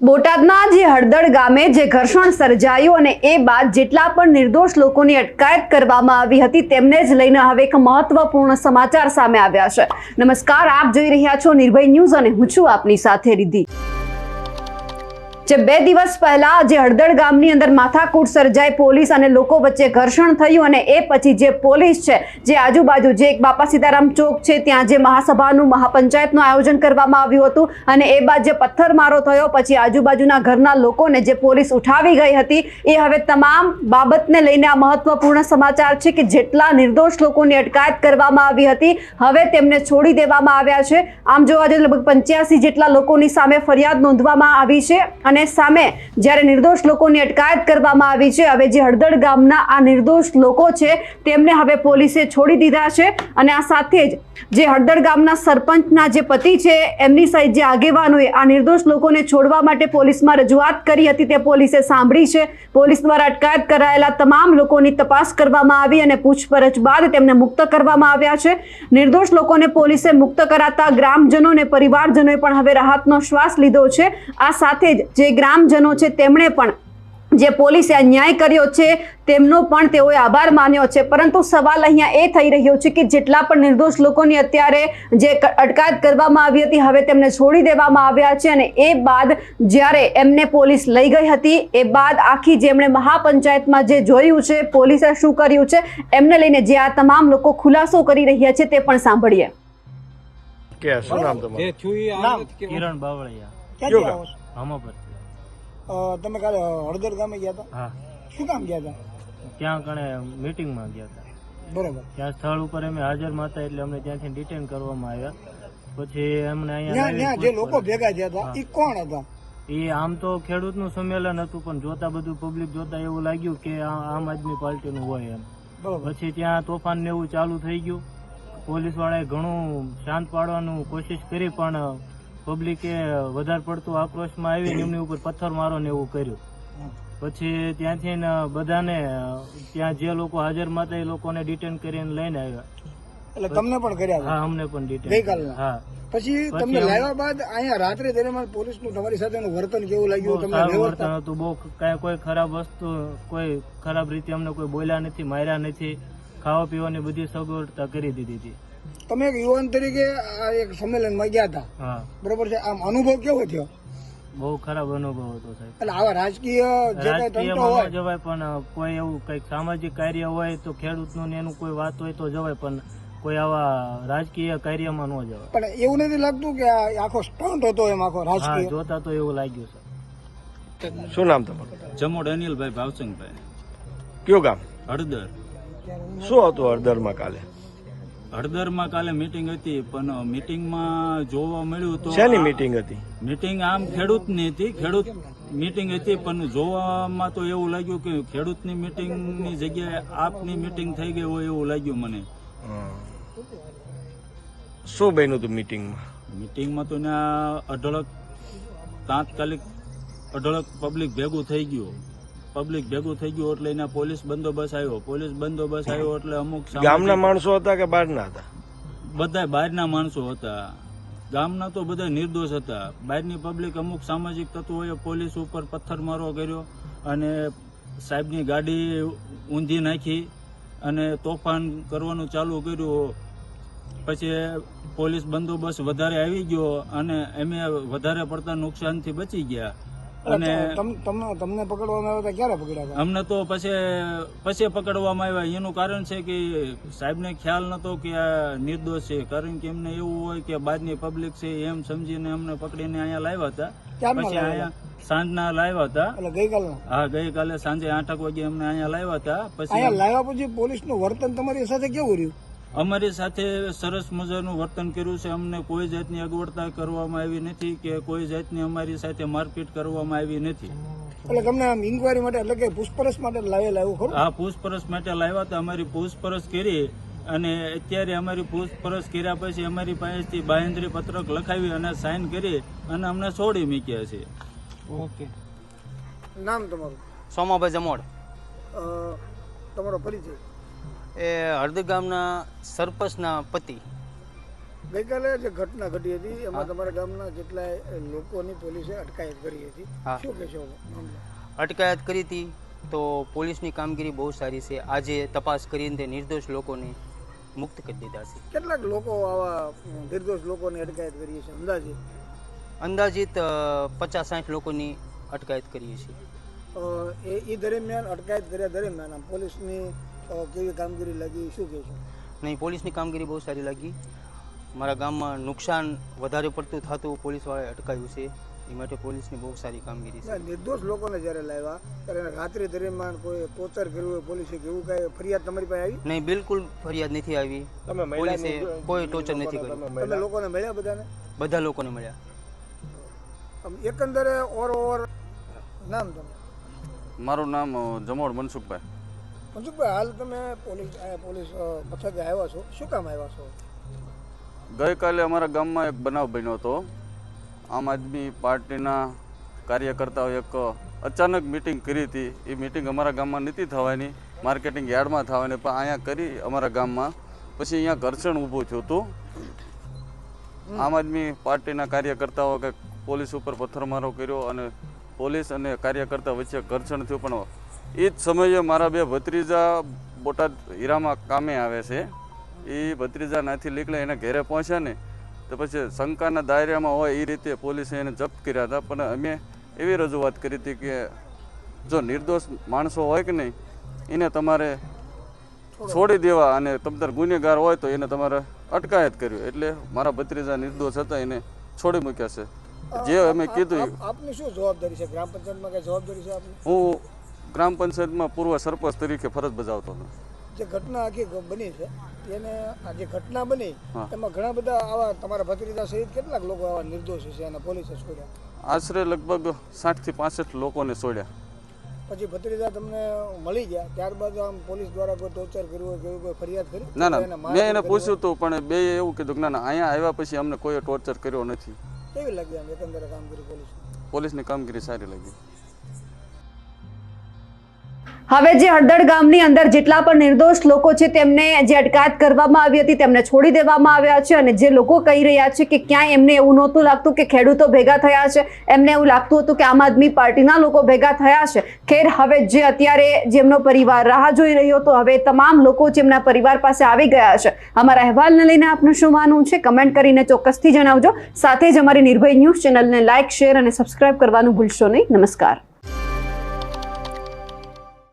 બોટાદના જે હળદળ ગામે જે ઘર્ષણ સર્જાયું અને એ બાદ જેટલા પણ નિર્દોષ લોકોની અટકાયત કરવામાં આવી હતી તેમને જ લઈને હવે એક મહત્વપૂર્ણ સમાચાર સામે આવ્યા છે। નમસ્કાર, આપ જોઈ રહ્યા છો નિર્ભય ન્યૂઝ અને હું છું આપની સાથે રિદ્ધિ। જે 2 દિવસ પહેલા જે હળદળ ગામની અંદર માથાકૂટ સર્જાઈ, પોલીસ અને લોકો વચ્ચે ઘર્ષણ થયું અને એ પછી જે પોલીસ છે જે આજુબાજુ જે એક બાપા સીતારામ ચોક છે ત્યાં જે મહાસભાનું મહાપંચાયતનું આયોજન કરવામાં આવ્યું હતું અને એ બાદ જે પથ્થરમારો થયો પછી આજુબાજુના ઘરના લોકોને જે પોલીસ ઉઠાવી ગઈ હતી એ હવે તમામ બાબતને લઈને આ મહત્વપૂર્ણ સમાચાર છે કે જેટલા નિર્દોષ લોકોની અટકાયત કરવામાં આવી હતી હવે તેમને છોડી દેવામાં આવ્યા છે। આમ જોવા જઈએ લગભગ 85 જેટલા લોકોની સામે ફરિયાદ નોંધવામાં આવી છે અને સામે જ્યારે નિર્દોષ લોકોની અટકાયત કરવામાં આવી છે। હવે જે હળદળ ગામના આ નિર્દોષ લોકો છે તેમને હવે પોલીસે છોડી દીધા છે અને આ સાથે જ જે હળદળ ગામના સરપંચના જે પતિ છે એમની સહિત જે આગેવાનોએ આ નિર્દોષ લોકોને છોડવા માટે પોલીસમાં રજૂઆત કરી હતી તે પોલીસે સાંભળી છે। પોલીસ દ્વારા અટકાયત કરાયેલા તમામ લોકોની તપાસ કરવામાં આવી અને પૂછપરછ બાદ તેમને મુક્ત કરવામાં આવ્યા છે। નિર્દોષ લોકોને પોલીસે મુક્ત કરાતા ગ્રામજનો અને પરિવારજનોએ પણ હવે રાહતનો શ્વાસ લીધો છે। આ સાથે જ જે ગ્રામજનો છે તેમણે પણ જે પોલીસે અન્યાય કર્યો છે તેમનો પણ તેઓએ આભાર માન્યો છે। પરંતુ સવાલ અહીંયા એ થઈ રહ્યો છે કે જેટલા પણ નિર્દોષ લોકોની અત્યારે જે અટકાયત કરવામાં આવી હતી હવે તેમને છોડી દેવામાં આવ્યા છે અને એ બાદ જ્યારે એમને પોલીસ લઈ ગઈ હતી એ બાદ આખી જેમણે મહાપંચાયતમાં જે જોયું છે પોલીસે શું કર્યું છે એમને લઈને જે આ તમામ લોકો ખુલાસો કરી રહ્યા છે તે પણ સાંભળીએ। કે શું નામ તમારું? કિરણ બાવળિયા, કયો ગામ? હમાપર। તમે કાલે હળદર ગામે ગયા હતા? હા, શું કામ ગયા હતા? ત્યાં કણે મીટિંગમાં ગયા હતા। બરોબર। ત્યાં સ્થળ ઉપર અમે હાજરમાં હતા એટલે અમને ત્યાંથી ડિટેન કરવામાં આવ્યા। પછી એમને ત્યાં જે લોકો ભેગા થયા હતા એ કોણ હતા? એ આમ તો ખેડૂતનું સંમેલન હતું પણ જોતા બધું પબ્લિક જોતા એવું લાગ્યું કે આમ આદમી પાર્ટીનું હોય એમ। બરોબર। પછી ત્યાં તોફાન ને એવું ચાલુ થઈ ગયું। પોલીસ વાળાએ ઘણું શાંત પાડવાનું કોશિશ કરી પણ પબ્લિકે વધારે પડતું આક્રોશમાં આવીને એમની ઉપર પથ્થરમારો ને એવું કર્યું। પછી ત્યાંથી બધાને ત્યાં જે લોકો હાજરમાં હતા એ લોકોને ડિટેન કરીને લઈને આવ્યા। એટલે તમને પણ કર્યા હતા? હા, અમને પણ ડિટેન। ગઈકાલના? હા। પછી તમને લાવ્યા બાદ અહીંયા રાત્રે દરમિયાન પોલીસનું તમારી સાથેનું વર્તન કેવું લાગ્યું તમને? સારું વર્તન હતું, બહુ કોઈ ખરાબ વસ્તુ, કોઈ ખરાબ રીતે અમને કોઈ બોલ્યા નથી, માર્યા નથી, ખાવા પીવાની બધી સગવડતા કરી દીધી હતી। તમે એક યુવાન તરીકે આ એક સંમેલનમાં ગયા હતા, હા બરોબર છે, આમ અનુભવ કેવો થયો? બહુ ખરાબ અનુભવ હતો સાહેબ। એટલે આવા રાજકીય જે કઈ તંત્ર રાજકીયમાં હોય ન જવાય પણ કોઈ એવું કઈક સામાજિક કાર્ય હોય તો ખેડૂતનું ને એનું કોઈ વાત હોય તો જવાય પણ કોઈ આવા રાજકીય કાર્યમાં ન જવાય। પણ એવું નથી લાગતું કે આ આખો સ્ટન્ટ હતો એમ આખો હા, રાજકીય? જોતા તો એવું લાગ્યું છે। શું નામ તમારું? જમોડ અનિલભાઈ ભાવસિંગભાઈ, કયો ગામ? હળદર। શું હતું હળદરમાં કાલે? હળદરમાં કાલે મીટિંગ હતી પણ મીટિંગમાં જોવા મળ્યું તો શેની મીટિંગ હતી? મીટિંગ આમ ખેડૂતની હતી, ખેડૂત મીટિંગ હતી પણ જોવામાં તો એવું લાગ્યું કે ખેડૂતની મીટિંગની જગ્યાએ આપની મીટિંગ થઈ ગઈ હોય એવું લાગ્યું મને। શું બન્યું હતું મીટિંગમાં? મીટિંગમાં તો ત્યાં તાત્કાલિક અઢળક પબ્લિક ભેગું થઈ ગયું એટલે એના પોલીસ બંદોબસ્ત આવ્યો એટલે અમુક ગામના માણસો હતા કે બહારના હતા? બધા બહારના માણસો હતા, ગામના તો બધા નિર્દોષ હતા। બહારની પબ્લિક અમુક સામાજિક તત્વોએ પોલીસ ઉપર પથ્થરમારો કર્યો અને સાહેબની ગાડી ઊંધી નાખી અને તોફાન કરવાનું ચાલુ કર્યું। પછી પોલીસ બંદોબસ્ત વધારે આવી ગયો અને અમે વધારે પડતા નુકસાનથી બચી ગયા। અને તમને પકડવામાં આવ્યા હતા? ક્યારે પકડ્યા હતા? અમને તો પછી પકડવામાં આવ્યા। એનું કારણ છે કે સાહેબને ખ્યાલ નતો કે આ નિર્દોષ છે, કારણ કે એમને એવું હોય કે બહારની પબ્લિક છે એમ સમજીને અમને પકડીને અહીંયા લાવ્યા હતા। પછી અહીંયા સાંજના લાવ્યા હતા। એટલે ગઈકાલના? હા, ગઈકાલે સાંજે 8 વાગે અમને અહીંયા લાવ્યા હતા। પછી અહીંયા લાવ્યા પછી પોલીસનું વર્તન તમારી સાથે કેવું રહ્યું? અમારી સાથે સરસ મજાનું વર્તન કર્યું છે। અમને કોઈ જાતની અગવડતા કરવામાં આવી નથી કે કોઈ જાતની અમારી સાથે મારપીટ કરવામાં આવી નથી। એટલે તમને આમ ઇન્કવાયરી માટે એટલે કે પૂછપરછ માટે લાવેલા એવું ખરું? હા, પૂછપરછ માટે લાવ્યા હતા। અમારી પૂછપરછ કરી અને અત્યારે અમારી પૂછપરછ કર્યા પછી અમારી પાસેથી બાંહેધરી પત્રક લખાવી અને સાઇન કરી અને અમને છોડી મૂક્યા છે। ઓકે। નામ તમારું? સોમાભાઈ જમોડ। તમારો પરિચય? એ હળદર ગામના સરપંચના પતિ। ગઈકાલે જે ઘટના ઘટી હતી એમાં તમારા ગામના કેટલાય લોકોની પોલીસે અટકાયત કરી હતી. હા. શું કહેશો મામલે? અટકાયત કરી હતી તો પોલીસની કામગીરી બહુ સારી છે. આજે તપાસ કરીને તે નિર્દોષ લોકોને મુક્ત કરી દીધા છે. કેટલાક લોકો આવા નિર્દોષ લોકોની અટકાયત કરીએ છે અંદાજે? અંદાજિત 50-60 લોકોની અટકાયત કરીએ છીએ. એ દરમિયાન અટકાયત કર્યા દરમિયાન આમ પોલીસની કેવી કામગીરી લાગી, શું કહેશો? નહીં, પોલીસની કામગીરી બહુ સારી લાગી. મારા ગામમાં નુકસાન વધારે પડતું થતું પોલીસવાળાએ અટકાવ્યું છે. એ માટે પોલીસની બહુ સારી કામગીરી છે. નિર્દોષ લોકોને જ્યારે લાવ્યા ત્યારે રાત્રિ દરમિયાન કોઈ ટોર્ચર કર્યું હોય પોલીસે કે એવું કાંઈ ફરિયાદ તમારી પાસે આવી? નહીં, બિલકુલ ફરિયાદ નથી આવી. તમે પોલીસે મહિલાનું કોઈ ટોર્ચર નથી કર્યું. તમે લોકોને મળ્યા બધાને? બધા લોકોને મળ્યા. આમ એકંદરે ઓવર નામ તમે? મારું નામ જમોડ મનસુખભાઈ. મનસુખભાઈ, હાલ તમે પોલીસ મથકે આવ્યા છો, શું કામ આવ્યા છો? ગઈકાલે અમારા ગામમાં એક બનાવ બન્યો હતો. આમ આદમી પાર્ટીના કાર્યકર્તાઓ એક અચાનક મિટિંગ કરી હતી. એ મિટિંગ અમારા ગામમાં નથી થવાની, માર્કેટિંગ યાર્ડમાં થવાની, પણ અહીંયા કરી અમારા ગામમાં. પછી અહીંયા ઘર્ષણ ઊભું થયું હતું. આમ આદમી પાર્ટીના કાર્યકર્તાઓ કે પોલીસ ઉપર પથ્થરમારો કર્યો અને પોલીસ અને કાર્યકર્તા વચ્ચે ઘર્ષણ થયું. પણ એ જ સમયે મારા બે ભત્રીજા બોટાદ હીરામાં કામે આવે છે. એ ભત્રીજા નાથી નીકળે એને ઘેરે પહોંચ્યા ને તો પછી શંકાના દાયરામાં હોય એ રીતે પોલીસે એને જપ્ત કર્યા હતા. પણ અમે એવી રજૂઆત કરી હતી કે જો નિર્દોષ માણસો હોય કે નહીં એને તમારે છોડી દેવા અને તમારે ગુનેગાર હોય તો એને તમારે અટકાયત કર્યું. એટલે મારા ભત્રીજા નિર્દોષ હતા એને છોડી મૂક્યા છે. જે અમે કીધું. આપની શું જવાબદારી છે? ગ્રામ પંચાયતમાં કઈ જવાબદારી છે આપની? હું ગ્રામ પંચાયતમાં પૂર્વ સરપંચ તરીકે ફરજ બજાવતો હતો. જે ઘટના આખી બની છે એને આ જે ઘટના બની હા. એમાં ઘણા બધા આવા તમારા ભત્રીજા સહિત કેટલાક લોકો આવા નિર્દોષ છે અને પોલીસે છોડ્યા? આશરે લગભગ 60 થી 65 લોકોને છોડ્યા. પછી ભત્રીજા તમને મળી ગયા ત્યારબાદ આમ પોલીસ દ્વારા કોઈ ટોર્ચર કર્યું હોય કે એવી કોઈ ફરિયાદ કરી? ના ના, એને મેં મારપીટ એને કરી પૂછ્યું હતું પણ બે એવું કીધું કે ના ના, અહીંયા આવ્યા પછી અમને કોઈ ટોર્ચર કર્યો નથી. હોય? કેવી લાગી આમ એકંદરે કામગીરી પોલીસ? પોલીસની કામગીરી સારી લાગી. હવે જે હળદળ ગામની અંદર જેટલા પણ નિર્દોષ લોકો છે તેમને જે અટકાયત કરવામાં આવી હતી તેમને છોડી દેવામાં આવ્યા છે. અને જે લોકો કહી રહ્યા છે કે ક્યાંય એમને એવું નહોતું લાગતું કે ખેડૂતો ભેગા થયા છે, એમને એવું લાગતું હતું કે આમ આદમી પાર્ટીના લોકો ભેગા થયા છે. ખેર હવે જે અત્યારે જેમનો પરિવાર રાહ જોઈ રહ્યો હતો, હવે તમામ લોકો જેમના પરિવાર પાસે આવી ગયા છે. અમારા અહેવાલને લઈને આપનું શું માનવું છે કમેન્ટ કરીને ચોક્કસથી જણાવજો. સાથે જ અમારી નિર્ભય ન્યૂઝ ચેનલને લાઇક, શેર અને સબસ્ક્રાઇબ કરવાનું ભૂલશો નહીં. નમસ્કાર.